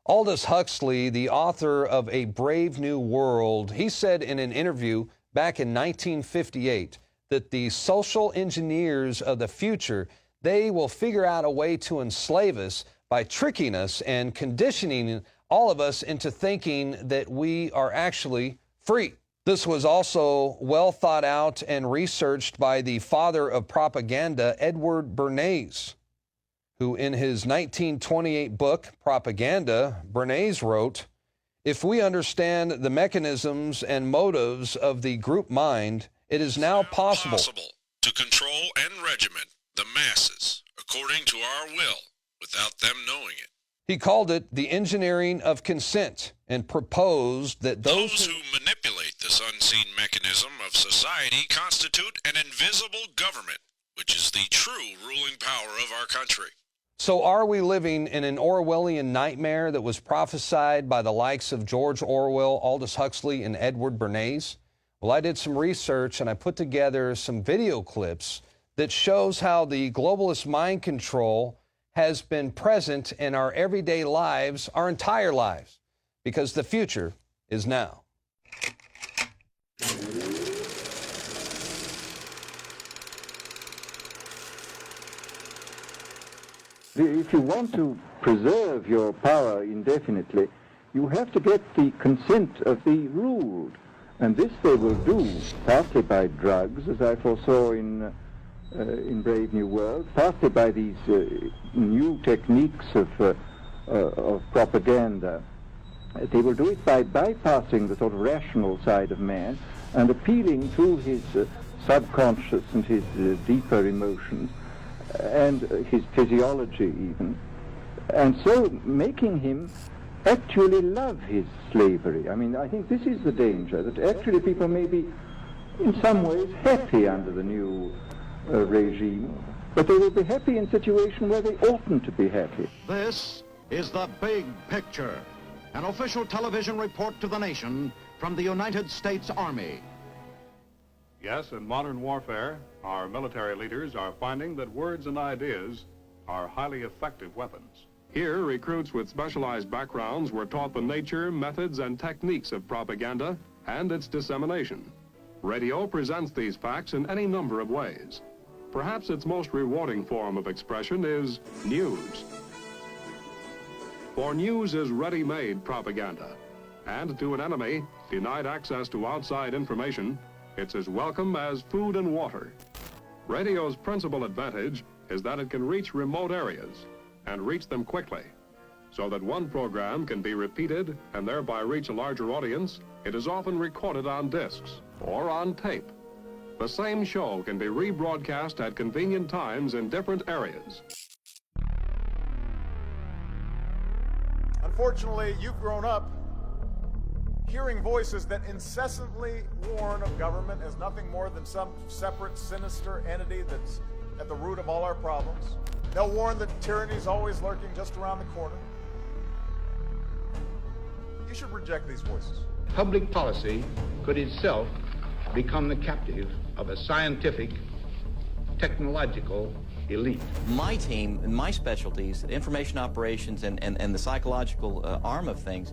Aldous Huxley, the author of A Brave New World, he said in an interview back in 1958 that the social engineers of the future, they will figure out a way to enslave us by tricking us and conditioning all of us into thinking that we are actually free. This was also well thought out and researched by the father of propaganda, Edward Bernays, who in his 1928 book, Propaganda, Bernays wrote, "If we understand the mechanisms and motives of the group mind, it is now possible to control and regiment the masses according to our will without them knowing it." He called it the engineering of consent and proposed that those who manipulate this unseen mechanism of society constitute an invisible government, which is the true ruling power of our country. So are we living in an Orwellian nightmare that was prophesied by the likes of George Orwell, Aldous Huxley, and Edward Bernays? Well, I did some research and I put together some video clips that shows how the globalist mind control has been present in our everyday lives, our entire lives, because the future is now. If you want to preserve your power indefinitely, you have to get the consent of the ruled. And this they will do partly by drugs, as I foresaw in Brave New World, partly by these new techniques of propaganda. They will do it by bypassing the sort of rational side of man and appealing to his subconscious and his deeper emotions and his physiology even, and so making him actually love his slavery. I mean, I think this is the danger, that actually people may be in some ways happy under the new regime, but they will be happy in a situation where they oughtn't to be happy. This is The Big Picture, an official television report to the nation from the United States Army. Yes, in modern warfare, our military leaders are finding that words and ideas are highly effective weapons. Here, recruits with specialized backgrounds were taught the nature, methods, and techniques of propaganda and its dissemination. Radio presents these facts in any number of ways. Perhaps its most rewarding form of expression is news. For news is ready-made propaganda, and to an enemy denied access to outside information, it's as welcome as food and water. Radio's principal advantage is that it can reach remote areas and reach them quickly. So that one program can be repeated and thereby reach a larger audience, it is often recorded on discs or on tape. The same show can be rebroadcast at convenient times in different areas. Unfortunately, you've grown up hearing voices that incessantly warn of government as nothing more than some separate, sinister entity that's at the root of all our problems. They'll warn that tyranny is always lurking just around the corner. You should reject these voices. Public policy could itself become the captive of a scientific, technological elite. My team and my specialties, information operations and the psychological arm of things,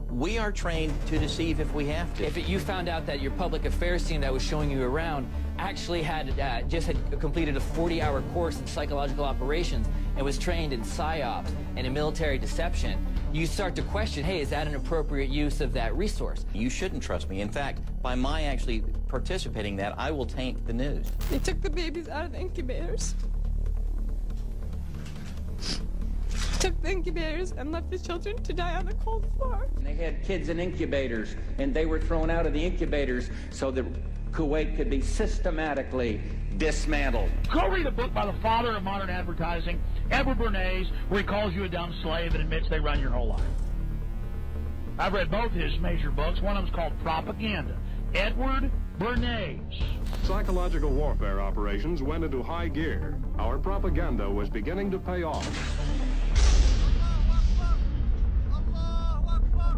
we are trained to deceive if we have to. If you found out that your public affairs team that was showing you around actually had just completed a 40-hour course in psychological operations and was trained in psyops and in military deception, you start to question, hey, is that an appropriate use of that resource? You shouldn't trust me. In fact, by my actually participating in that, I will taint the news. They took the babies out of the incubators. Took the incubators and left the children to die on the cold floor. They had kids in incubators, and they were thrown out of the incubators so that Kuwait could be systematically dismantled. Go read a book by the father of modern advertising, Edward Bernays, where he calls you a dumb slave and admits they run your whole life. I've read both his major books. One of them's called Propaganda. Edward Bernays. Psychological warfare operations went into high gear. Our propaganda was beginning to pay off.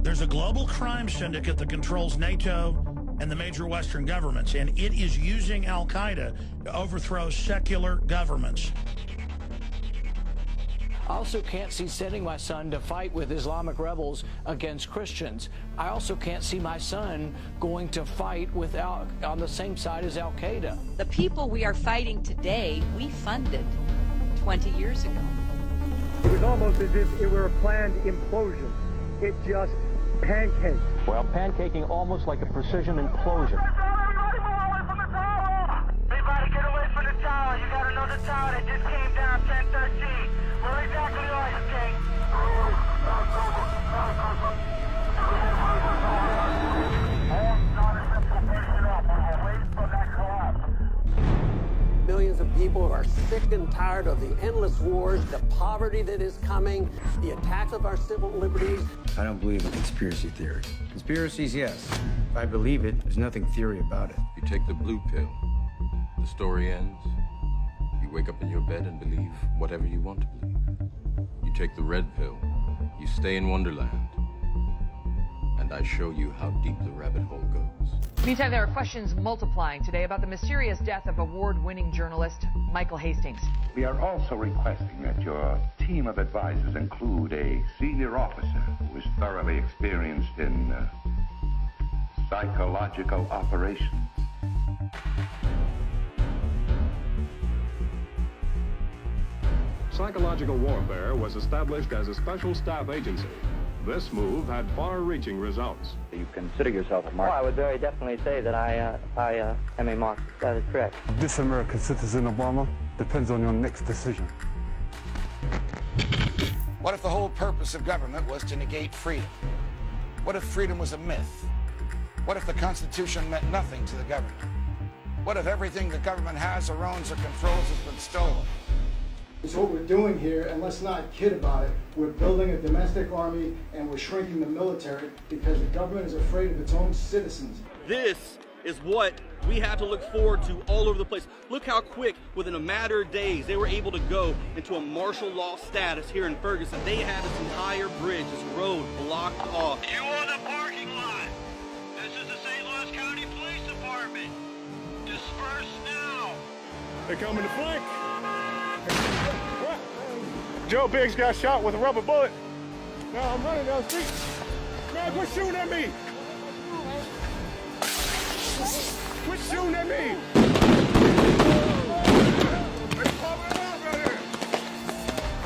There's a global crime syndicate that controls NATO and the major Western governments, and it is using Al-Qaeda to overthrow secular governments. I also can't see sending my son to fight with Islamic rebels against Christians. I also can't see my son going to fight on the same side as Al-Qaeda. The people we are fighting today, we funded 20 years ago. It was almost as if it were a planned implosion. It just pancaked. Well, pancaking almost like a precision implosion. Everybody get away from the tower. You gotta know the tower that just came down 1013. Where exactly are you, King? Millions of people are sick and tired of the endless wars, the poverty that is coming, the attacks of our civil liberties. I don't believe in conspiracy theories. Conspiracies, yes. If I believe it, there's nothing theory about it. You take the blue pill, the story ends. You wake up in your bed and believe whatever you want to believe. You take the red pill, you stay in Wonderland, and I show you how deep the rabbit hole goes. Meantime, there are questions multiplying today about the mysterious death of award-winning journalist Michael Hastings. We are also requesting that your team of advisors include a senior officer who is thoroughly experienced in psychological operations. Psychological warfare was established as a special staff agency. This move had far-reaching results. You consider yourself a Marxist? Well, I would very definitely say that I am a Marxist. That is correct. This American citizen, Obama, depends on your next decision. What if the whole purpose of government was to negate freedom? What if freedom was a myth? What if the Constitution meant nothing to the government? What if everything the government has or owns or controls has been stolen? It's what we're doing here, and let's not kid about it. We're building a domestic army, and we're shrinking the military because the government is afraid of its own citizens. This is what we have to look forward to all over the place. Look how quick, within a matter of days, they were able to go into a martial law status here in Ferguson. They had this entire bridge, this road blocked off. You on the parking lot. This is the St. Louis County Police Department. Disperse now. They're coming to flank. Joe Biggs got shot with a rubber bullet. Now I'm running down the street. Man, quit shooting at me! Quit shooting at me!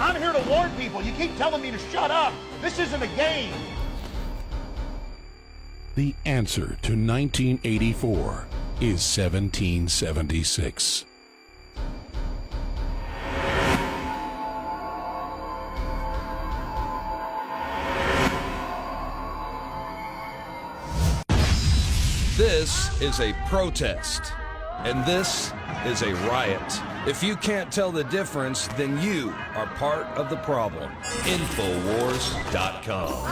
I'm here to warn people. You keep telling me to shut up. This isn't a game. The answer to 1984 is 1776. This is a protest, and this is a riot. If you can't tell the difference, then you are part of the problem. Infowars.com.